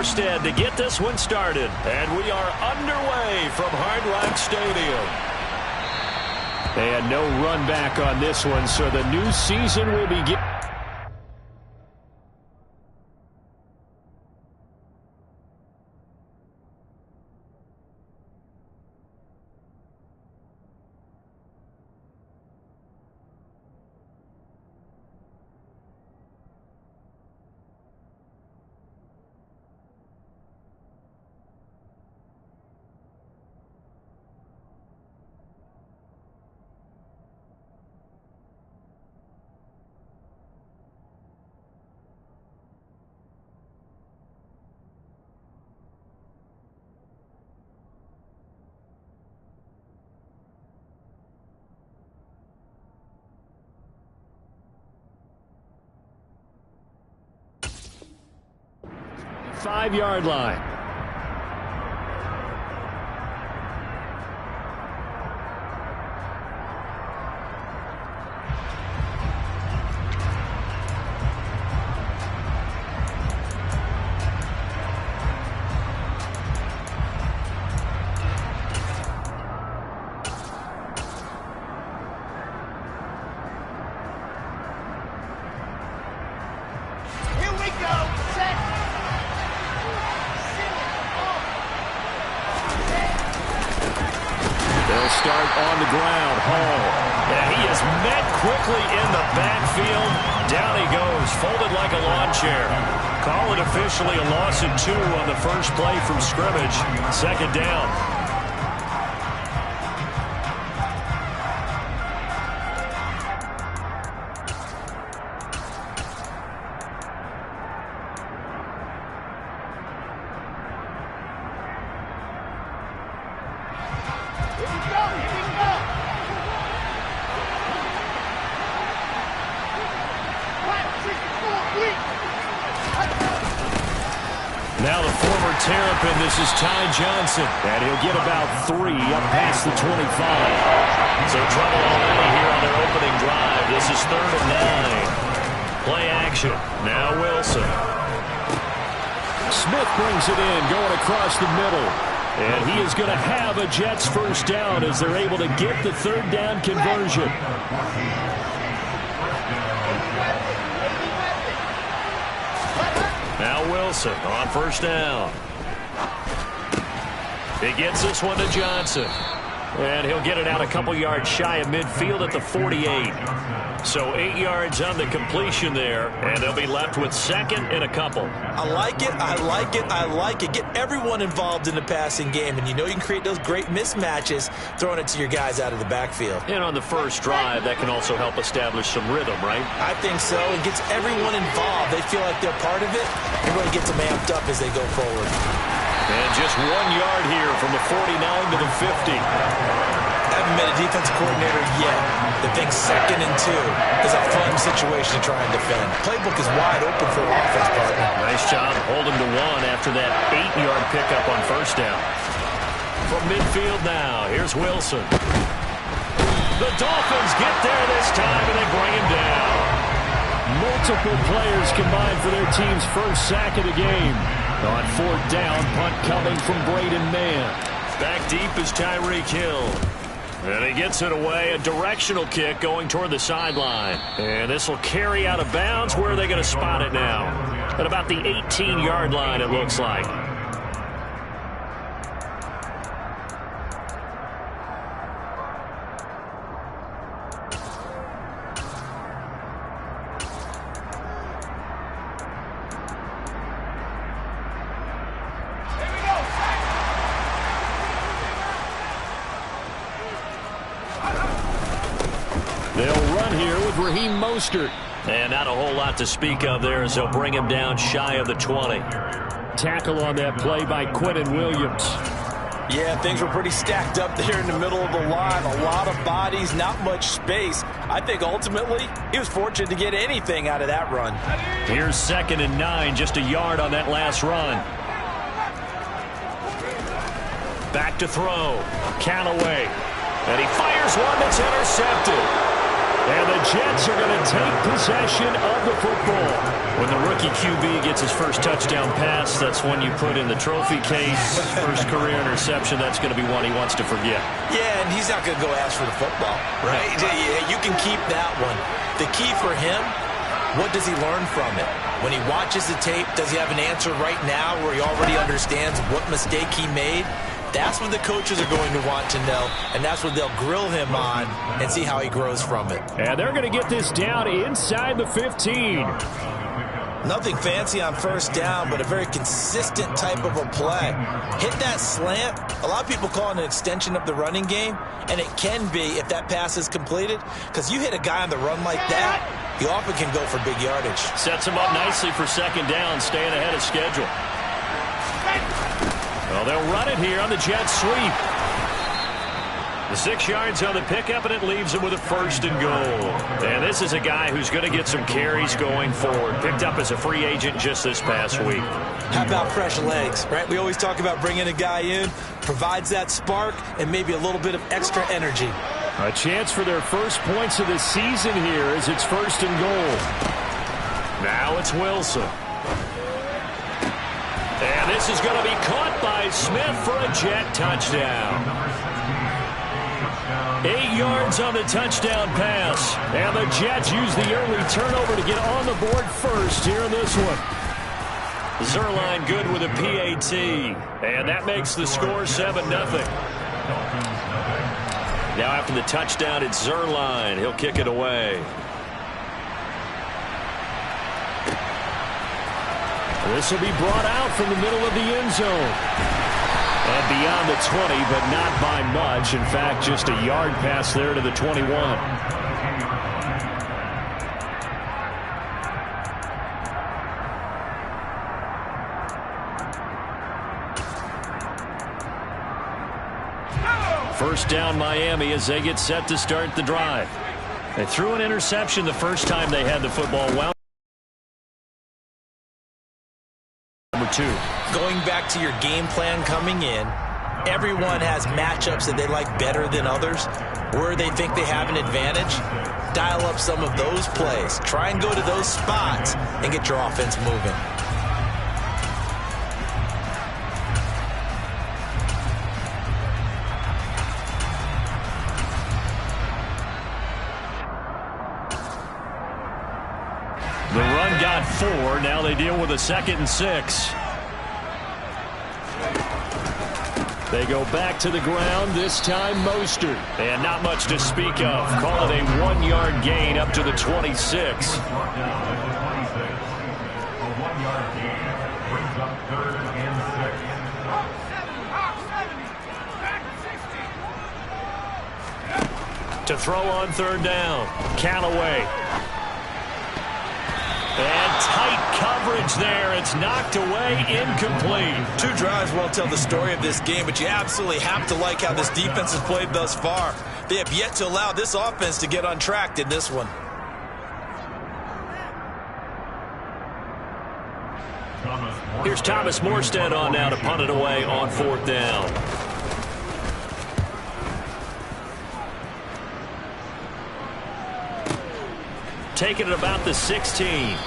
Armstead to get this one started. And we are underway from Hard Rock Stadium. And no run back on this one, so the new season will begin. Five-yard line. Start on the ground. Hall. Yeah, he is met quickly in the backfield. Down he goes, folded like a lawn chair. Call it officially a loss of 2 on the first play from scrimmage. Second down. Now the former Terrapin, this is Ty Johnson. And he'll get about 3 up past the 25. So trouble already here on their opening drive. This is 3rd and 9. Play action. Now Wilson. Smith brings it in, going across the middle. And he is going to have a Jets first down as they're able to get the 3rd down conversion. Now Wilson on first down. He gets this one to Johnson. And he'll get it out a couple yards shy of midfield at the 48. So 8 yards on the completion there, and they'll be left with 2nd and a couple. I like it, I like it, I like it. Get everyone involved in the passing game, and you know you can create those great mismatches throwing it to your guys out of the backfield. And on the first drive, that can also help establish some rhythm, right? I think so. It gets everyone involved. They feel like they're part of it. It really gets them amped up as they go forward. And just 1 yard here from the 49 to the 50. Haven't been a defensive coordinator yet that thinks 2nd and 2 is a fun situation to try and defend. Playbook is wide open for offense, partner. Nice job holding to 1 after that 8-yard pickup on first down. From midfield now, here's Wilson. The Dolphins get there this time, and they bring him down. Multiple players combined for their team's first sack of the game. On 4th down, punt coming from Braden Mann. Back deep is Tyreek Hill. And he gets it away, a directional kick going toward the sideline. And this will carry out of bounds. Where are they going to spot it now? At about the 18-yard line, it looks like. They'll run here with Raheem Mostert. And not a whole lot to speak of there as they'll bring him down shy of the 20. Tackle on that play by Quinnen Williams. Yeah, things were pretty stacked up there in the middle of the line. A lot of bodies, not much space. I think ultimately he was fortunate to get anything out of that run. Here's 2nd and 9, just a yard on that last run. Back to throw. Callaway. And he fires one that's intercepted. And the Jets are going to take possession of the football. When the rookie QB gets his first touchdown pass, that's when you put in the trophy case. First career interception, that's going to be one he wants to forget. Yeah, and he's not going to go ask for the football, right? Yeah, you can keep that one. The key for him, what does he learn from it? When he watches the tape, does he have an answer right now where he already understands what mistake he made? That's what the coaches are going to want to know, and that's what they'll grill him on and see how he grows from it. And they're going to get this down inside the 15. Nothing fancy on first down, but a very consistent type of a play. Hit that slant. A lot of people call it an extension of the running game, and it can be if that pass is completed, because you hit a guy on the run like that, he often can go for big yardage. Sets him up nicely for second down, staying ahead of schedule. Well, they'll run it here on the jet sweep. The 6 yards on the pickup, and it leaves him with a 1st and goal. And this is a guy who's going to get some carries going forward. Picked up as a free agent just this past week. How about fresh legs, right? We always talk about bringing a guy in, provides that spark, and maybe a little bit of extra energy. A chance for their first points of the season here as it's 1st and goal. Now it's Wilson. And this is going to be caught by Smith for a Jet touchdown. 8 yards on the touchdown pass. And the Jets use the early turnover to get on the board first here in this one. Zerline good with a PAT. And that makes the score 7-0. Now after the touchdown, it's Zerline. He'll kick it away. This will be brought out from the middle of the end zone. And beyond the 20, but not by much. In fact, just a yard pass there to the 21. First down Miami as they get set to start the drive. They threw an interception the first time they had the football. Well, number 2. Going back to your game plan coming in, everyone has matchups that they like better than others. Where they think they have an advantage, dial up some of those plays. Try and go to those spots and get your offense moving. The run got 4. Now they deal with a 2nd and 6. They go back to the ground, this time Mostert. And not much to speak of. Call it a 1-yard gain up to the 26. To throw on 3rd down. Callaway. And tight coverage there. It's knocked away, incomplete. 2 drives won't tell the story of this game, but you absolutely have to like how this defense has played thus far. They have yet to allow this offense to get untracked in this one. Here's Thomas Morstead on now to punt it away on 4th down. Taking it about the 16.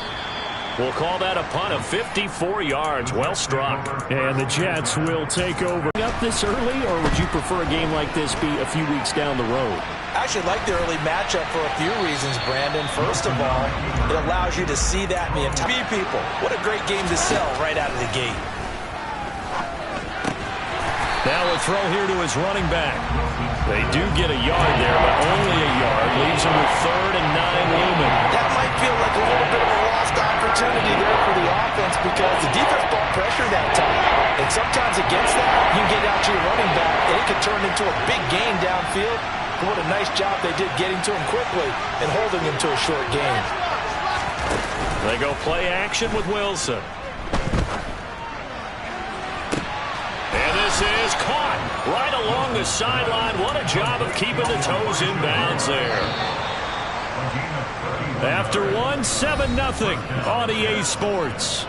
We'll call that a punt of 54 yards. Well struck. And the Jets will take over. Up this early, or would you prefer a game like this be a few weeks down the road? I actually like the early matchup for a few reasons, Brandon. First of all, it allows you to see that in the entire people. What a great game to sell right out of the gate. Now a throw here to his running back. They do get a yard there, but only a yard. Leaves him with 3rd and 9 looming. That might feel like a little bit of a lost opportunity there for the offense because the defense brought pressure that time. And sometimes against that, you can get out to your running back, and it could turn into a big gain downfield. What a nice job they did getting to him quickly and holding him to a short gain. They go play action with Wilson. And this is caught right along the sideline. What a job of keeping the toes in bounds there. After 7-0 on EA Sports.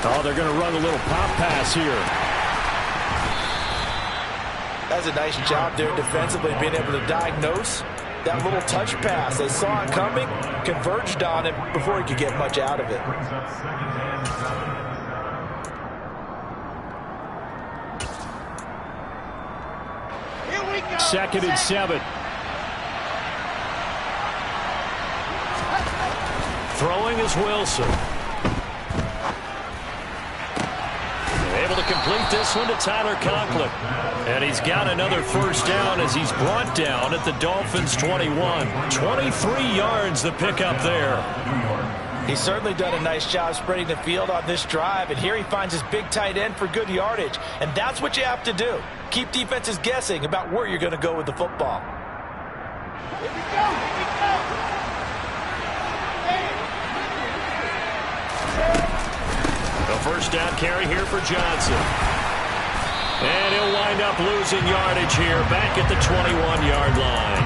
Oh, they're going to run a little pop pass here. That's a nice job there defensively, being able to diagnose that little touch pass. They saw it coming, converged on it before he could get much out of it. Second and 7. Throwing is Wilson. Able to complete this one to Tyler Conklin. And he's got another first down as he's brought down at the Dolphins' 21. 23 yards the pickup there. He's certainly done a nice job spreading the field on this drive, and here he finds his big tight end for good yardage. And that's what you have to do. Keep defenses guessing about where you're going to go with the football. Here we go, here we go. The first down carry here for Johnson. And he'll wind up losing yardage here back at the 21-yard line.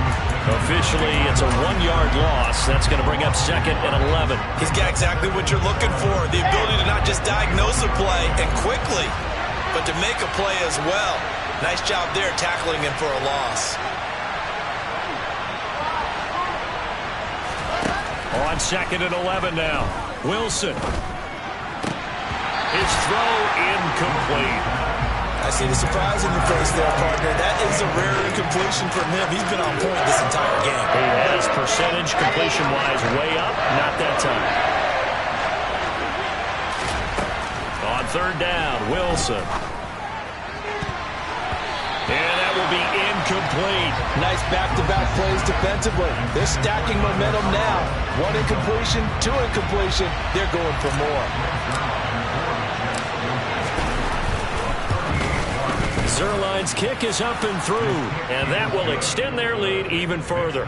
Officially, it's a 1-yard loss. That's going to bring up second and 11. He's got exactly what you're looking for, the ability to not just diagnose a play and quickly, but to make a play as well. Nice job there tackling him for a loss. On second and 11 now. Wilson. His throw incomplete. I see the surprise in your face there, partner. That is a rare incompletion from him. He's been on point this entire game. He has percentage completion-wise way up. Not that time. On third down, Wilson. And that will be incomplete. Nice back-to-back plays defensively. They're stacking momentum now. 1 incompletion, 2 incompletion. They're going for more. Zerline's kick is up and through, and that will extend their lead even further.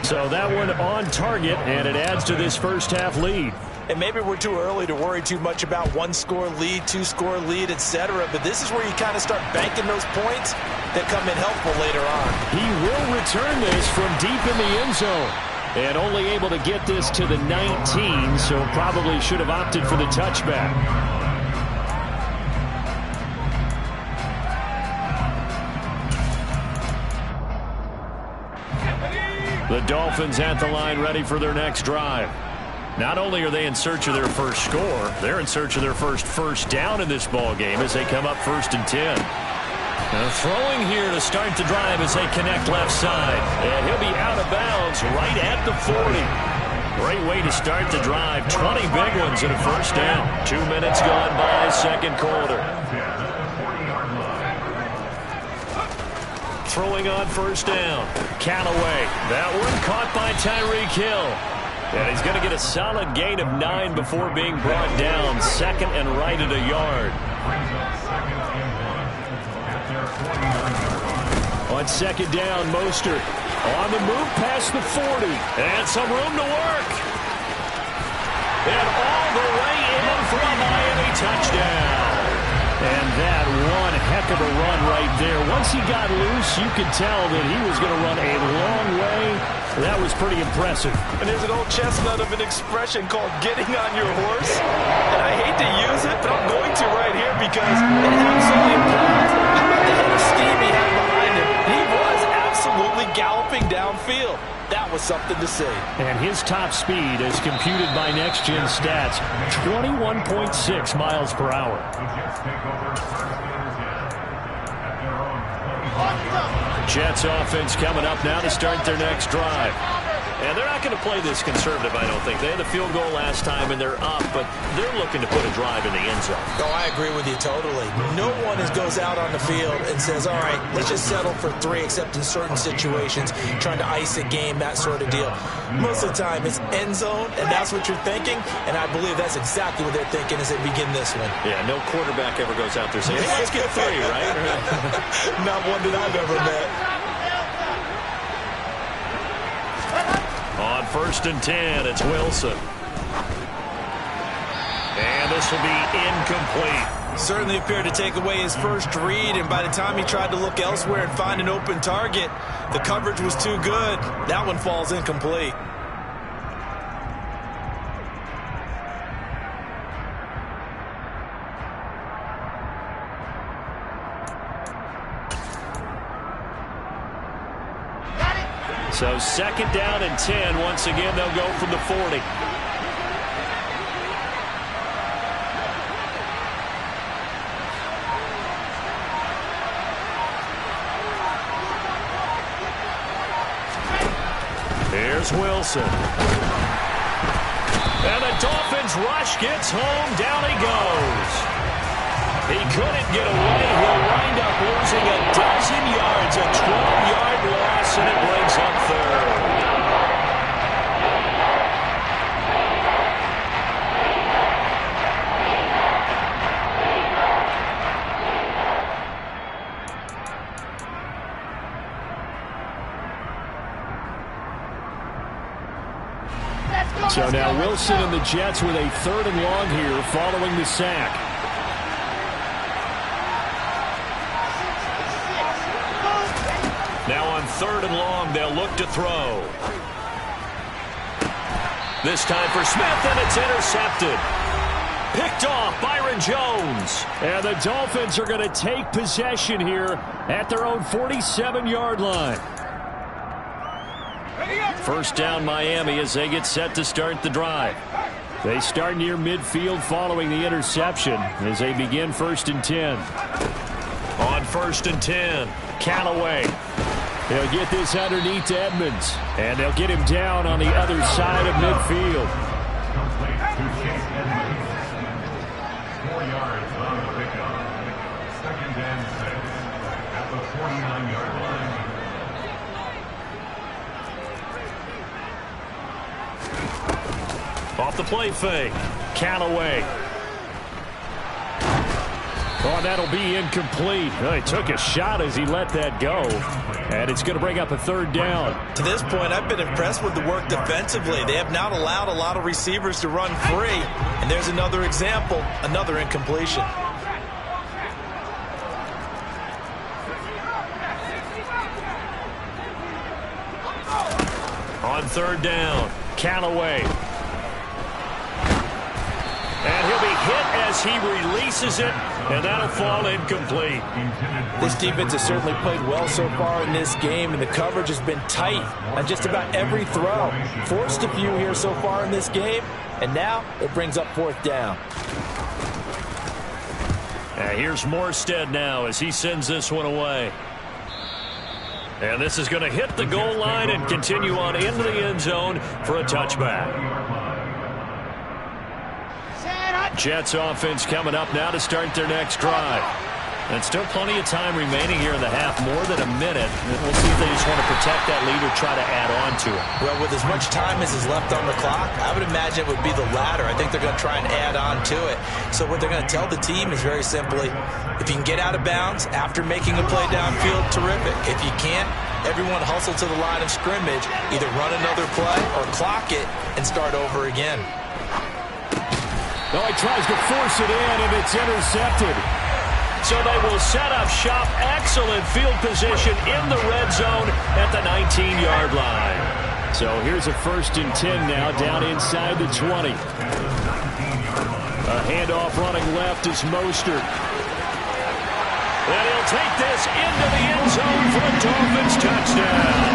So that one on target, and it adds to this first half lead. And maybe we're too early to worry too much about 1-score lead, 2-score lead, etc. But this is where you kind of start banking those points that come in helpful later on. He will return this from deep in the end zone. And only able to get this to the 19, so probably should have opted for the touchback. The Dolphins at the line ready for their next drive. Not only are they in search of their first score, they're in search of their first down in this ball game as they come up 1st and 10. Now throwing here to start the drive as they connect left side. And he'll be out of bounds right at the 40. Great way to start the drive. 20 big ones in a first down. 2 minutes gone by, second quarter. Throwing on first down. Callaway. That one caught by Tyreek Hill. And he's going to get a solid gain of 9 before being brought down. Second and right at a yard. On second down, Mostert on the move past the 40. And some room to work. And all the way in for a Miami touchdown. And that one heck of a run right there. Once he got loose, you could tell that he was going to run a long way. That was pretty impressive. And there's an old chestnut of an expression called getting on your horse. And I hate to use it, but I'm going to right here because it absolutely implies how about the head of steam he had behind him. He was absolutely galloping downfield. That was something to see. And his top speed, as computed by Next Gen Stats, 21.6 miles per hour. Jets offense coming up now to start their next drive. And they're not going to play this conservative, I don't think. They had the field goal last time, and they're up, but they're looking to put a drive in the end zone. Oh, I agree with you totally. No one goes out on the field and says, all right, let's just settle for 3, except in certain situations, trying to ice a game, that sort of deal. Most of the time, it's end zone, and that's what you're thinking, and I believe that's exactly what they're thinking as they begin this one. Yeah, no quarterback ever goes out there saying, hey, let's get 3, right? Not one that I've ever met. On 1st and 10, it's Wilson. And this will be incomplete. Certainly appeared to take away his first read, and by the time he tried to look elsewhere and find an open target, the coverage was too good. That one falls incomplete. So 2nd down and 10. Once again, they'll go from the 40. Here's Wilson. And the Dolphins rush gets home. Down he goes. He couldn't get away. He'll wind up losing a dozen yards. A 12-yard loss, and it brings up 3rd. So now Wilson and the Jets with a 3rd and long here following the sack. Now on 3rd and long, they'll look to throw. This time for Smith, and it's intercepted. Picked off Byron Jones. And the Dolphins are going to take possession here at their own 47-yard line. 1st down Miami as they get set to start the drive. They start near midfield following the interception as they begin 1st and 10. On 1st and 10, Callaway. They'll get this underneath to Edmonds, and they'll get him down on the other side of midfield. 4 yards on the pickup. 2nd and 6 at the 49-yard line. Off the play fake. Callaway. Oh, that'll be incomplete. He took a shot as he let that go. And it's going to bring up a 3rd down. To this point, I've been impressed with the work defensively. They have not allowed a lot of receivers to run free. And there's another example, another incompletion. On 3rd down, Callaway. And he'll be hit as he releases it, and that'll fall incomplete. This defense has certainly played well so far in this game, and the coverage has been tight on just about every throw. Forced a few here so far in this game, and now it brings up 4th down. Here's Morstead now as he sends this one away. And this is going to hit the goal line and continue on into the end zone for a touchback. Jets offense coming up now to start their next drive. And still plenty of time remaining here in the half, more than a minute. We'll see if they just want to protect that lead or try to add on to it. Well, with as much time as is left on the clock, I would imagine it would be the latter. I think they're going to try and add on to it. So what they're going to tell the team is very simply, if you can get out of bounds after making a play downfield, terrific. If you can't, everyone hustle to the line of scrimmage, either run another play or clock it and start over again. Oh, he tries to force it in, and it's intercepted. So they will set up shop. Excellent field position in the red zone at the 19-yard line. So here's a 1st and 10 now, down inside the 20. A handoff running left is Mostert. And he'll take this into the end zone for a Dolphins touchdown.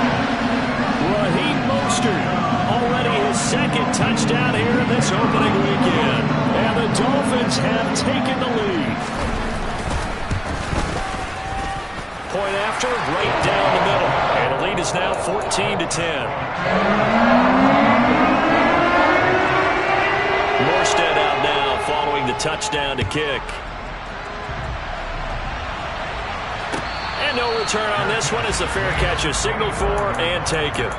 Raheem Mostert, already his 2nd touchdown here in this opening weekend. And the Dolphins have taken the lead. Point after, right down the middle. And the lead is now 14-10. Morstead out now following the touchdown to kick. And no return on this one as the fair catch is signaled for and taken.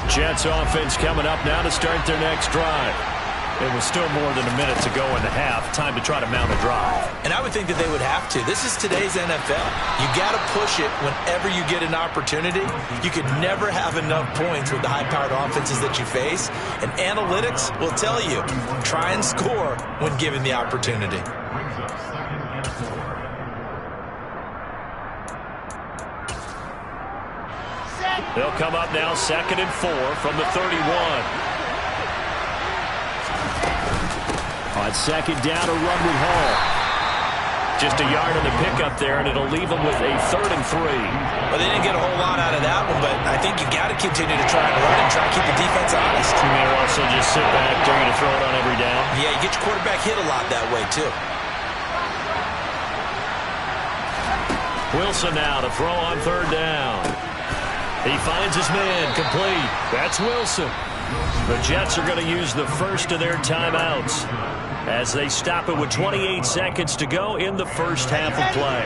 Jets offense coming up now to start their next drive. It was still more than a minute to go in the half. Time to try to mount a drive. And I would think that they would have to. This is today's NFL. You got to push it whenever you get an opportunity. You could never have enough points with the high-powered offenses that you face. And analytics will tell you, try and score when given the opportunity. They'll come up now 2nd and 4 from the 31. On 2nd down, a run with Hall. Just a yard on the pickup there, and it'll leave them with a 3rd and 3. Well, they didn't get a whole lot out of that one, but I think you got to continue to try and run and try and keep the defense honest. You may also just sit back, dare you to throw it on every down. Yeah, you get your quarterback hit a lot that way, too. Wilson now to throw on 3rd down. He finds his man, complete. That's Wilson. The Jets are going to use the first of their timeouts as they stop it with 28 seconds to go in the first half of play.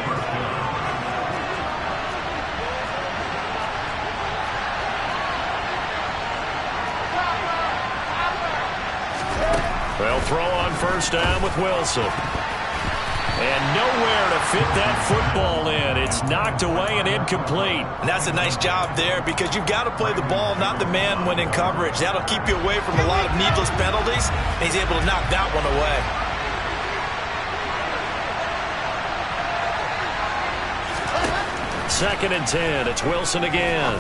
They'll throw on 1st down with Wilson. And nowhere to fit that football in. It's knocked away and incomplete. And that's a nice job there because you've got to play the ball, not the man when in coverage. That'll keep you away from a lot of needless penalties. And he's able to knock that one away. 2nd and 10. It's Wilson again.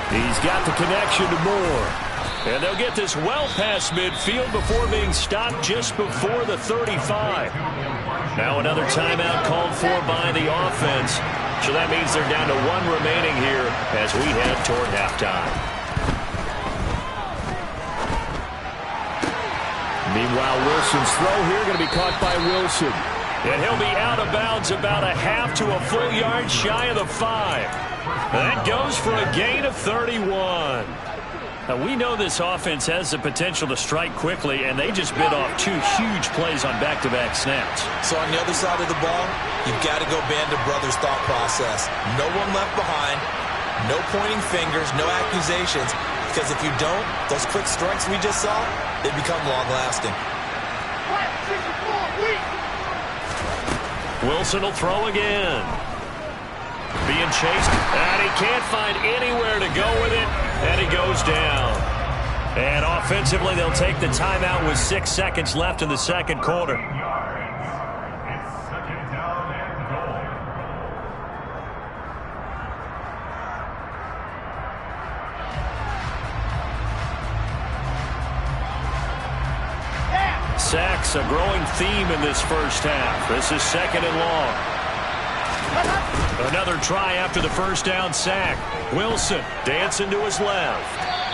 He's got the connection to Moore. And they'll get this well past midfield before being stopped just before the 35. Now another timeout called for by the offense. So that means they're down to 1 remaining here as we head toward halftime. Meanwhile, Wilson's throw here going to be caught by Wilson. And he'll be out of bounds about a half to a full yard shy of the 5. That goes for a gain of 31. Now, we know this offense has the potential to strike quickly, and they just bit off 2 huge plays on back-to-back snaps. So on the other side of the ball, you've got to go Band of Brothers thought process. No one left behind, no pointing fingers, no accusations, because if you don't, those quick strikes we just saw, they become long-lasting. Wilson will throw again. Being chased, and he can't find anywhere to go with it, and he goes down. And offensively, they'll take the timeout with 6 seconds left in the 2nd quarter. It's 2nd down and goal. Sacks, a growing theme in this first half. This is 2nd and long. Another try after the 1st down sack. Wilson dancing to his left.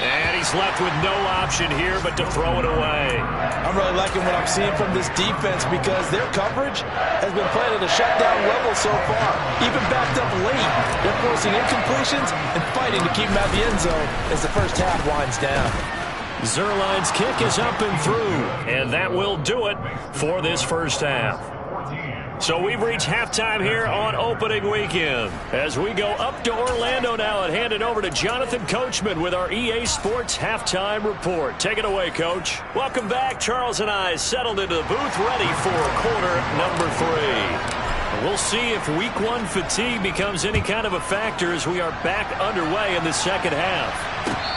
And he's left with no option here but to throw it away. I'm really liking what I'm seeing from this defense because their coverage has been played at a shutdown level so far. Even backed up late, they're forcing incompletions and fighting to keep them out of the end zone as the first half winds down. Zerline's kick is up and through, and that will do it for this first half. So we've reached halftime here on opening weekend. As we go up to Orlando now and hand it over to Jonathan Coachman with our EA Sports Halftime Report. Take it away, Coach. Welcome back. Charles and I settled into the booth ready for quarter number 3. We'll see if week 1 fatigue becomes any kind of a factor as we are back underway in the 2nd half.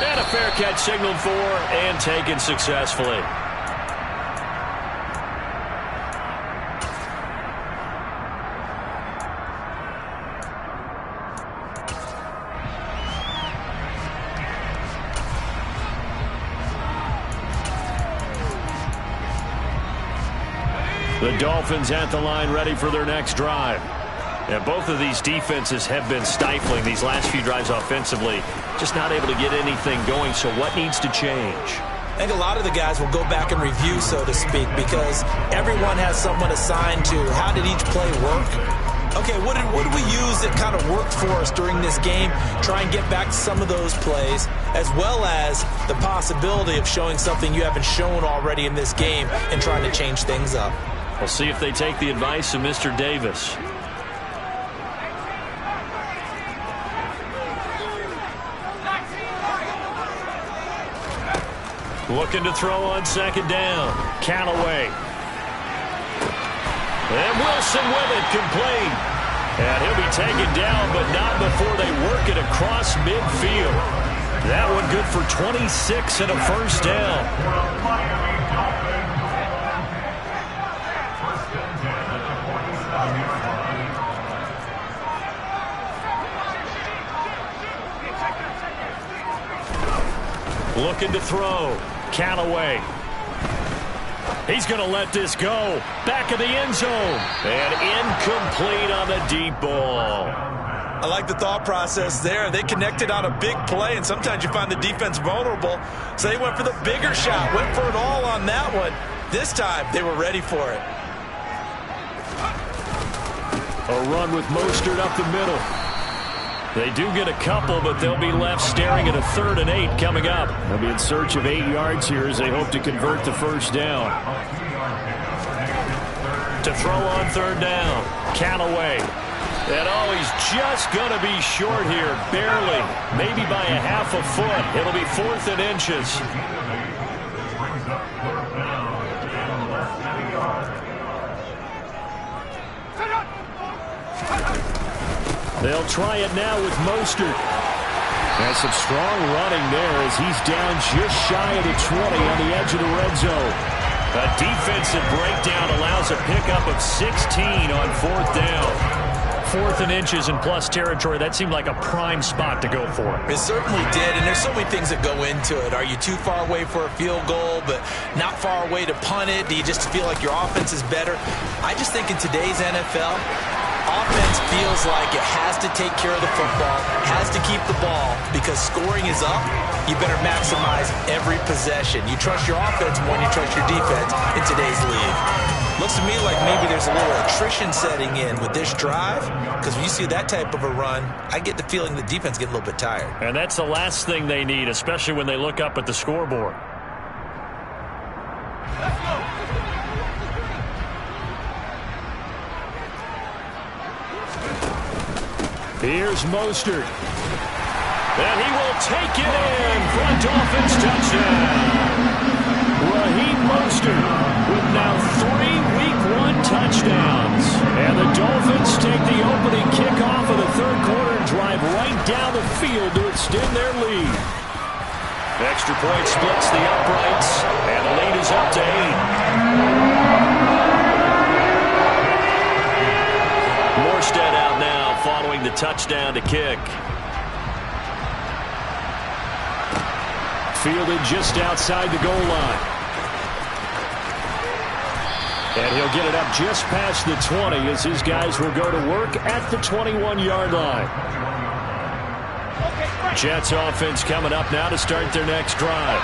And a fair catch signaled for and taken successfully. The Dolphins at the line ready for their next drive. And both of these defenses have been stifling these last few drives offensively. Just not able to get anything going, so what needs to change? I think a lot of the guys will go back and review, so to speak, because everyone has someone assigned to how did each play work. Okay, what did we use that kind of worked for us during this game? Try and get back to some of those plays, as well as the possibility of showing something you haven't shown already in this game and trying to change things up. We'll see if they take the advice of Mr. Davis. Looking to throw on 2nd down. Callaway. And Wilson with it, complete. And he'll be taken down, but not before they work it across midfield. That one good for 26 and a 1st down. Looking to throw. Callaway. He's going to let this go. Back of the end zone. And incomplete on the deep ball. I like the thought process there. They connected on a big play, and sometimes you find the defense vulnerable. So they went for the bigger shot, went for it all on that one. This time, they were ready for it. A run with Mostert up the middle. They do get a couple, but they'll be left staring at a 3rd and 8 coming up. They'll be in search of 8 yards here as they hope to convert the first down. To throw on 3rd down, Callaway. And oh, he's just going to be short here, barely. Maybe by a half a foot. It'll be 4th and inches. They'll try it now with Mostert. That's some strong running there as he's down just shy of the 20 on the edge of the red zone. A defensive breakdown allows a pickup of 16 on 4th down. 4th and inches in plus territory. That seemed like a prime spot to go for. It certainly did, and there's so many things that go into it. Are you too far away for a field goal, but not far away to punt it? Do you just feel like your offense is better? I just think in today's NFL, offense feels like it has to take care of the football, has to keep the ball, because scoring is up. You better maximize every possession. You trust your offense more than you trust your defense in today's league. Looks to me like maybe there's a little attrition setting in with this drive, because when you see that type of a run, I get the feeling the defense get a little bit tired. And that's the last thing they need, especially when they look up at the scoreboard. Here's Mostert. And he will take it in for a Dolphins touchdown. Raheem Mostert with now 3 Week 1 touchdowns. And the Dolphins take the opening kickoff of the 3rd quarter and drive right down the field to extend their lead. Extra point splits the uprights, and the lead is up to 8. Morstead out now following the touchdown to kick. Fielded just outside the goal line. And he'll get it up just past the 20 as his guys will go to work at the 21-yard line. Jets offense coming up now to start their next drive.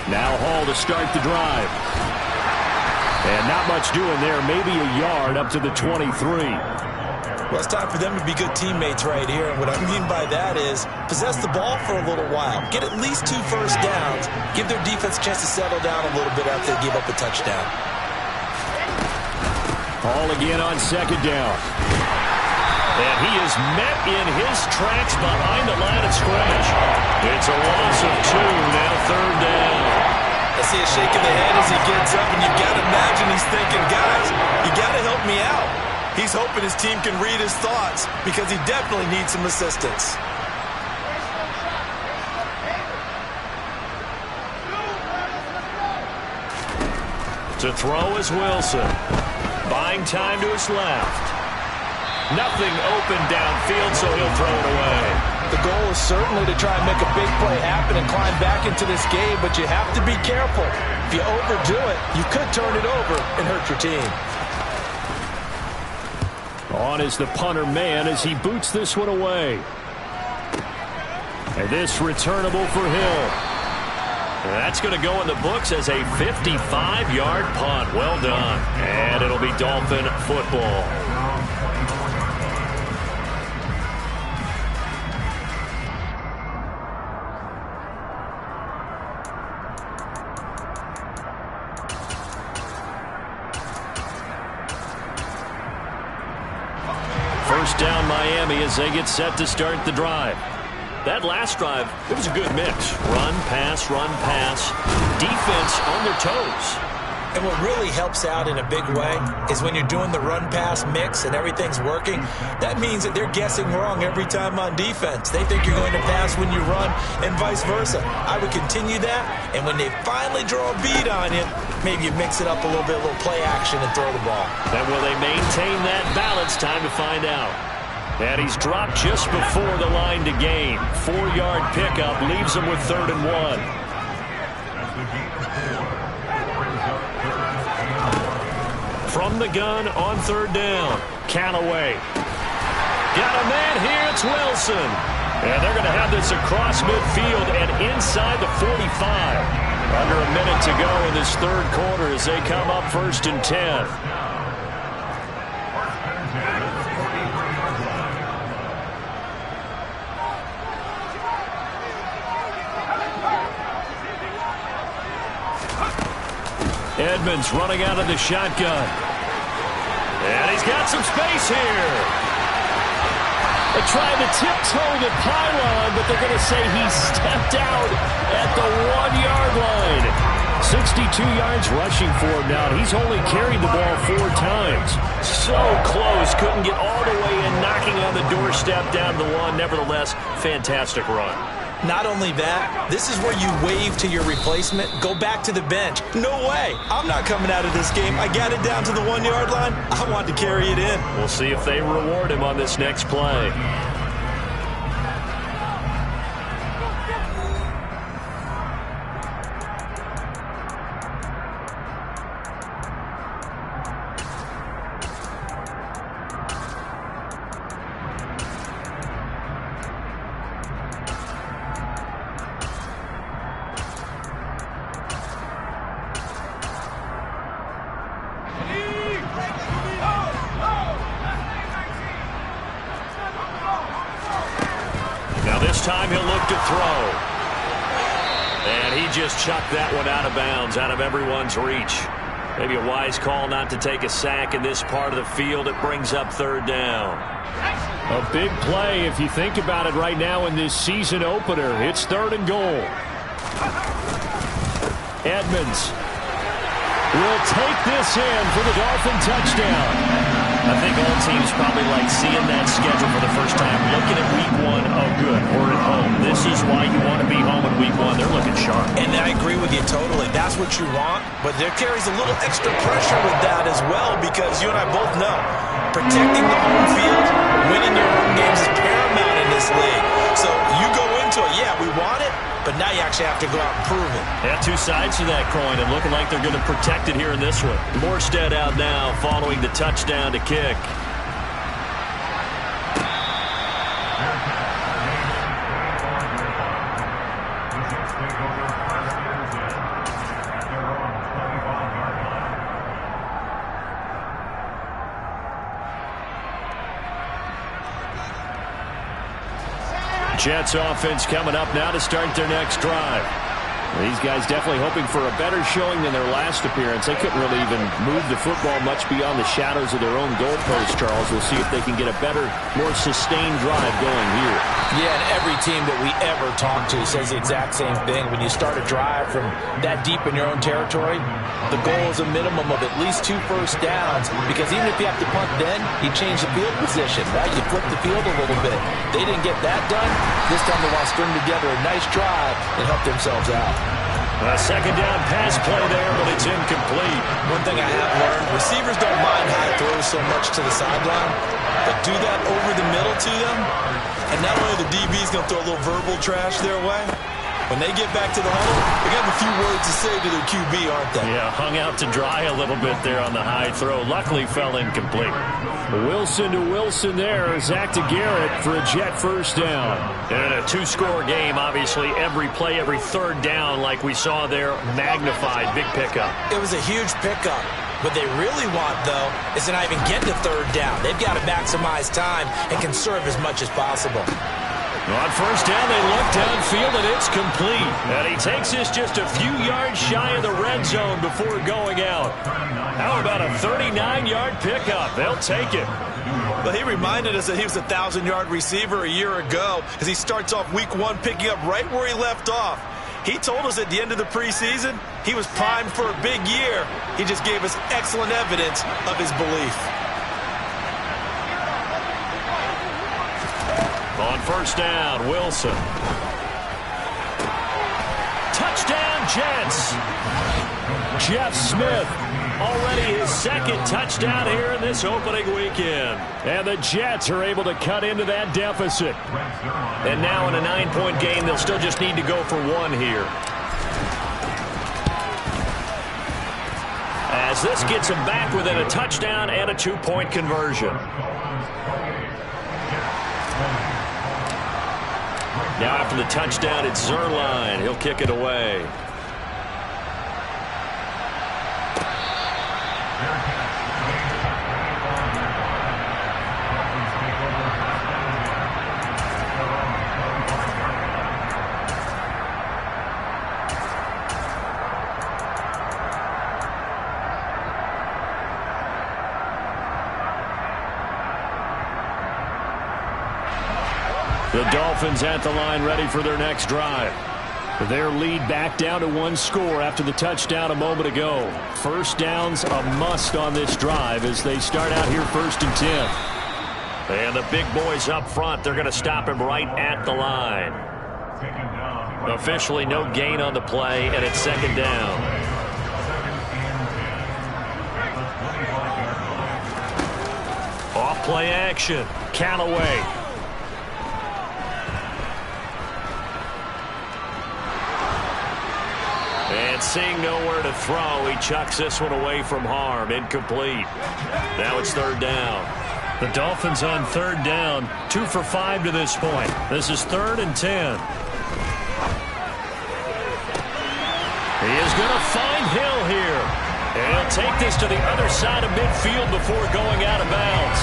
Now Hall to start the drive. And not much doing there, maybe a yard up to the 23. Well, it's time for them to be good teammates right here. And what I mean by that is possess the ball for a little while. Get at least 2 first downs. Give their defense a chance to settle down a little bit after they give up a touchdown. Hall again on 2nd down. And he is met in his tracks behind the line of scrimmage. It's a loss of 2, now 3rd down. I see a shake of the head as he gets up, and you've got to imagine he's thinking, guys, you got to help me out. He's hoping his team can read his thoughts because he definitely needs some assistance. To throw is Wilson. Buying time to his left. Nothing open downfield, so he'll throw it away. The goal is certainly to try and make a big play happen and climb back into this game, but you have to be careful. If you overdo it, you could turn it over and hurt your team. On is the punter man as he boots this one away. And this returnable for Hill. And that's going to go in the books as a 55-yard punt. Well done. And it'll be Dolphin football. First down Miami as they get set to start the drive. That last drive, it was a good mix. Run, pass, defense on their toes. And what really helps out in a big way is when you're doing the run-pass mix and everything's working, that means that they're guessing wrong every time on defense. They think you're going to pass when you run and vice versa. I would continue that, and when they finally draw a bead on you, maybe you mix it up a little play action and throw the ball. And will they maintain that balance? Time to find out. And he's dropped just before the line to gain. 4-yard pickup leaves him with 3rd and 1. From the gun on 3rd down. Callaway. Got a man here. It's Wilson. And they're going to have this across midfield and inside the 45. Under a minute to go in this 3rd quarter as they come up 1st and 10. Edmonds running out of the shotgun. And he's got some space here. They tried to tiptoe the pylon, but they're going to say he stepped out at the 1-yard line. 62 yards rushing for him now. He's only carried the ball 4 times. So close. Couldn't get all the way in, knocking on the doorstep down to the 1. Nevertheless, fantastic run. Not only that, this is where you wave to your replacement, go back to the bench. No way. I'm not coming out of this game. I got it down to the 1-yard line. I want to carry it in. We'll see if they reward him on this next play. Time he'll look to throw. And he just chucked that one out of bounds, out of everyone's reach. Maybe a wise call not to take a sack in this part of the field. It brings up 3rd down. A big play if you think about it right now in this season opener. It's 3rd and goal. Edmonds will take this in for the Dolphin touchdown. I think all teams probably like seeing that schedule for the first time. Looking at week 1, oh good, we're at home. This is why you want to be home in week 1. They're looking sharp. And I agree with you totally. That's what you want. But there carries a little extra pressure with that as well, because you and I both know protecting the home field, winning your home games is paramount in this league. So you go into it, yeah, we want it, but now you actually have to go out and prove it. Yeah, 2 sides to that coin, and looking like they're going to protect it here in this one. Morstead out now following the touchdown to kick. Jets offense coming up now to start their next drive. These guys definitely hoping for a better showing than their last appearance. They couldn't really even move the football much beyond the shadows of their own goalpost, Charles. We'll see if they can get a better, more sustained drive going here. Yeah, and every team that we ever talk to says the exact same thing. When you start a drive from that deep in your own territory, the goal is a minimum of at least 2 first downs, because even if you have to punt then, you change the field position, right? You flip the field a little bit. They didn't get that done. This time they want to string together a nice drive and help themselves out. A 2nd down pass play there, but it's incomplete. One thing I have learned, receivers don't mind high throws so much to the sideline, but do that over the middle to them, and not only the DB's going to throw a little verbal trash their way, when they get back to the huddle, they got a few words to say to their QB, aren't they? Yeah, hung out to dry a little bit there on the high throw. Luckily fell incomplete. Wilson to Wilson there. Zach to Garrett for a Jet first down. And a 2-score game, obviously. Every play, every 3rd down, like we saw there, magnified. Big pickup. It was a huge pickup. What they really want, though, is to not even get to 3rd down. They've got to maximize time and conserve as much as possible. On first down, they look downfield, and it's complete. And he takes this just a few yards shy of the red zone before going out. How about a 39-yard pickup? They'll take it. Well, he reminded us that he was a 1,000-yard receiver a year ago as he starts off week 1 picking up right where he left off. He told us at the end of the preseason he was primed for a big year. He just gave us excellent evidence of his belief. On first down, Wilson. Touchdown, Jets. Jeff Smith, already his second touchdown here in this opening weekend. And the Jets are able to cut into that deficit. And now in a 9-point game, they'll still just need to go for one here. As this gets them back within a touchdown and a 2-point conversion. Now after the touchdown, it's Zerline. He'll kick it away. The Dolphins at the line ready for their next drive. Their lead back down to 1 score after the touchdown a moment ago. First down's a must on this drive as they start out here 1st and 10. And the big boys up front, they're going to stop him right at the line. Officially no gain on the play, and it's 2nd down. Off play action. Callaway. And seeing nowhere to throw, he chucks this one away from harm. Incomplete. Now it's 3rd down. The Dolphins on 3rd down. 2 for 5 to this point. This is 3rd and 10. He is going to find Hill here. And he'll take this to the other side of midfield before going out of bounds.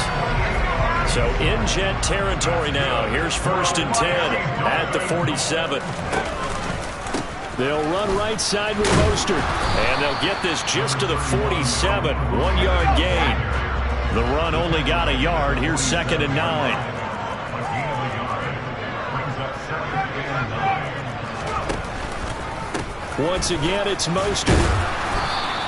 So in Jet territory now. Here's 1st and 10 at the 47. They'll run right side with Mostert. And they'll get this just to the 47. 1-yard gain. The run only got a yard. Here's 2nd and 9. Once again, it's Mostert.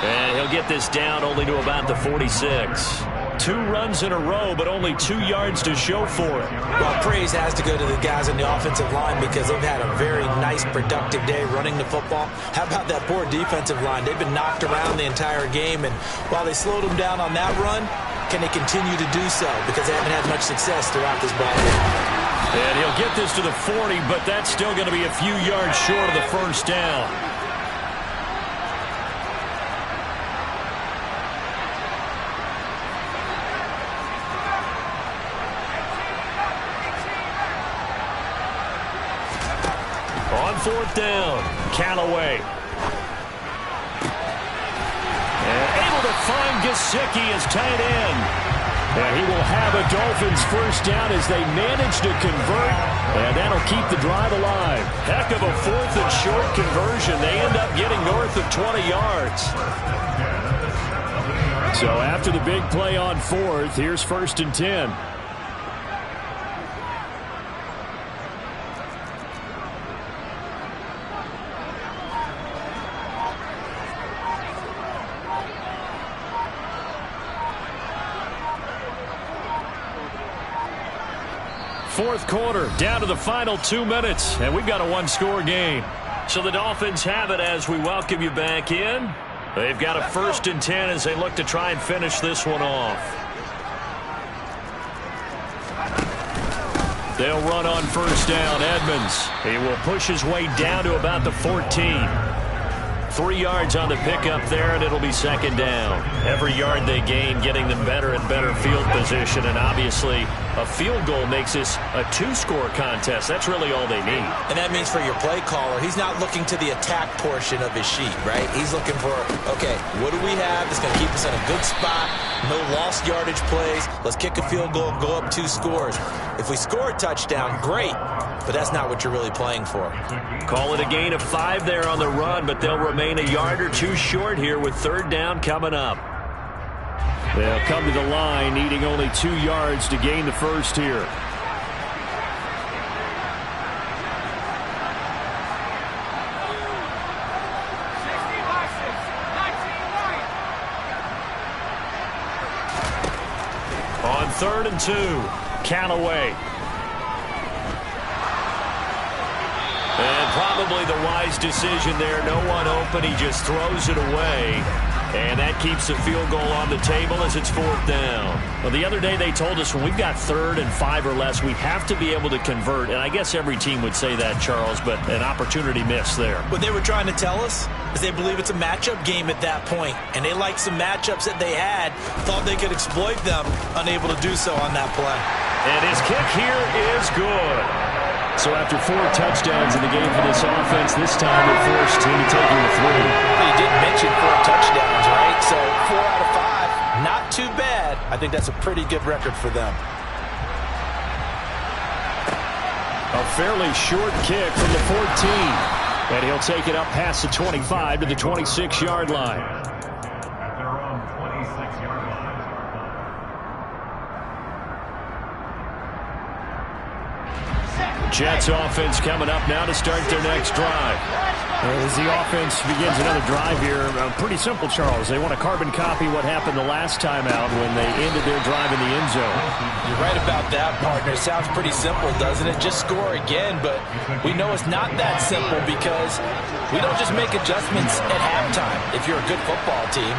And he'll get this down only to about the 46. 2 runs in a row, but only 2 yards to show for it. Well, praise has to go to the guys on the offensive line because they've had a very nice, productive day running the football. How about that poor defensive line? They've been knocked around the entire game, and while they slowed them down on that run, can they continue to do so? Because they haven't had much success throughout this ball game. And he'll get this to the 40, but that's still going to be a few yards short of the 1st down. On 4th down, Callaway. And able to find Gesicki as tight end. And he will have a Dolphins 1st down as they manage to convert. And that'll keep the drive alive. Heck of a 4th and short conversion. They end up getting north of 20 yards. So after the big play on 4th, here's 1st and 10. Fourth quarter, down to the final 2 minutes, and we've got a 1-score game. So the Dolphins have it as we welcome you back in. They've got a 1st and 10 as they look to try and finish this one off. They'll run on 1st down. Edmonds. He will push his way down to about the 14. 3 yards on the pickup there, and it'll be 2nd down. Every yard they gain getting them better and better field position, and obviously a field goal makes this a 2-score contest. That's really all they need. And that means for your play caller, he's not looking to the attack portion of his sheet, right? He's looking for, okay, what do we have that's going to keep us in a good spot? No lost yardage plays. Let's kick a field goal and go up 2 scores. If we score a touchdown, great, but that's not what you're really playing for. Call it a gain of 5 there on the run, but they'll remain a yard or 2 short here with 3rd down coming up. They'll come to the line, needing only 2 yards to gain the 1st here. On 3rd and 2, Callaway. And Probably the wise decision there. No one open. He just throws it away. And that keeps the field goal on the table as it's 4th down. Well, the other day they told us when we've got 3rd and 5 or less, we have to be able to convert. And I guess every team would say that, Charles, but an opportunity missed there. What they were trying to tell us is they believe it's a matchup game at that point. And they liked some matchups that they had, thought they could exploit them, unable to do so on that play. And his kick here is good. So after 4 touchdowns in the game for this offense, this time they're forced into taking the 3. You did mention 4 touchdowns, right? So 4 out of 5, not too bad. I think that's a pretty good record for them. A fairly short kick from the 14. And he'll take it up past the 25 to the 26-yard line. At their own 26-yard line. Jets offense coming up now to start their next drive. As the offense begins another drive here, pretty simple, Charles. They want to carbon copy what happened the last time out when they ended their drive in the end zone. You're right about that, partner. Sounds pretty simple, doesn't it? Just score again, but we know it's not that simple because we don't just make adjustments at halftime if you're a good football team.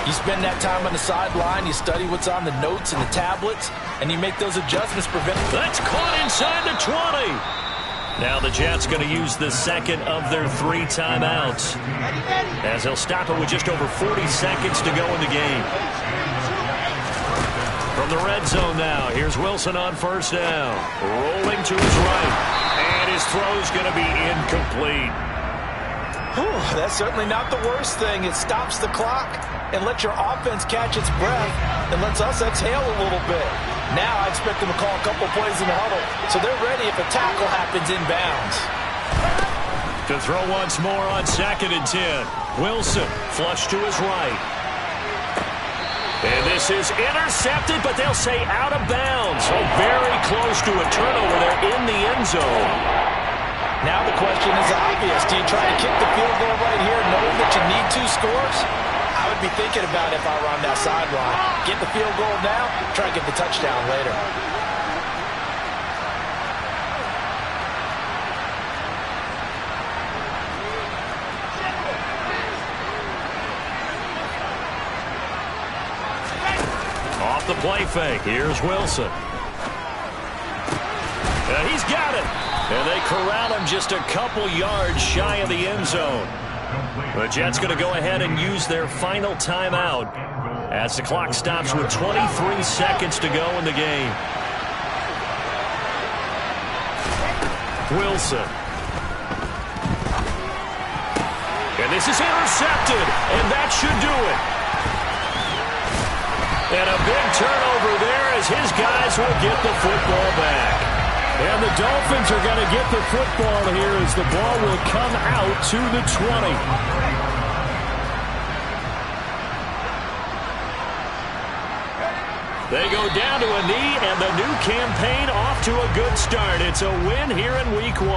You spend that time on the sideline, you study what's on the notes and the tablets, and you make those adjustments prevent. That's caught inside the 20. Now the Jets going to use the second of their 3 timeouts as they'll stop it with just over 40 seconds to go in the game. From the red zone now, here's Wilson on 1st down. Rolling to his right, and his throw's going to be incomplete. Whew, that's certainly not the worst thing. It stops the clock and lets your offense catch its breath and lets us exhale a little bit. Now I expect them to call a couple plays in the huddle, so they're ready if a tackle happens inbounds. To throw once more on 2nd and 10. Wilson flush to his right. And this is intercepted, but they'll say out of bounds. So very close to a turnover there in the end zone. Now the question is obvious. Do you try to kick the field goal right here knowing that you need 2 scores? I would be thinking about it if I were on that sideline. Get the field goal now, try to get the touchdown later. Off the play fake, here's Wilson. He's got it. And they corral him just a couple yards shy of the end zone. The Jets going to go ahead and use their final timeout as the clock stops with 23 seconds to go in the game. Wilson. And this is intercepted, and that should do it. And a big turnover there as his guys will get the football back. And the Dolphins are going to get the football here as the ball will come out to the 20. They go down to a knee, and the new campaign off to a good start. It's a win here in Week 1.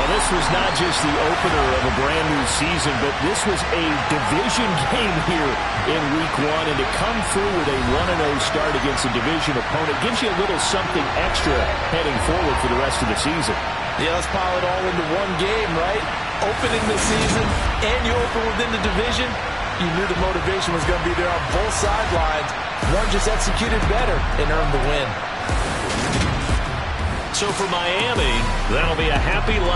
This was not just the opener of a brand new season, but this was a division game here in Week 1, and to come through with a 1-0 start against a division opponent gives you a little something extra heading forward for the rest of the season. Yeah, let's pile it all into one game, right? Opening the season, and you open within the division. You knew the motivation was going to be there on both sidelines. One just executed better and earned the win. So for Miami, that'll be a happy life.